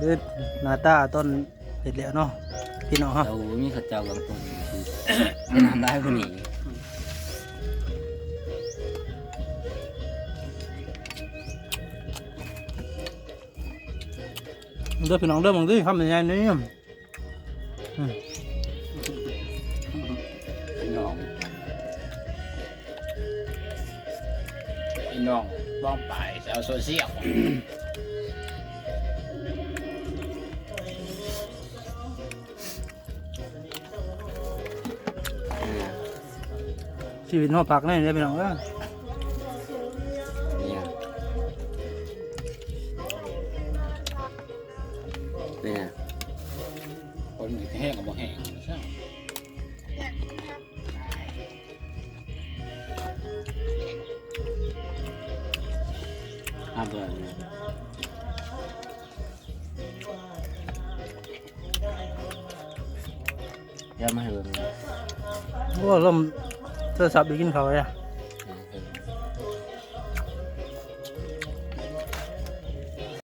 เด็ดหน้าตาต้นเห็ดเหลียวเนาะพี่น้องครับ เรามีข้าวเจ้ากับต้นคือทำได้คนนี้ เด้อพี่น้องเด้อมองดิครับเป็นไงนี่ พี่น้องบ้องไปเอาโซเชียล ชีวิตหัวปักนี่เด้อพี่น้องเด้อ เนี่ยเนี่ย คนแห้งกับบ่แห้งใช่ ห้ามเบื่อเดี๋ยวมาให้เบิ่ง โอ้ลมโทรศัพท์ไปกินข้าวเลยอะ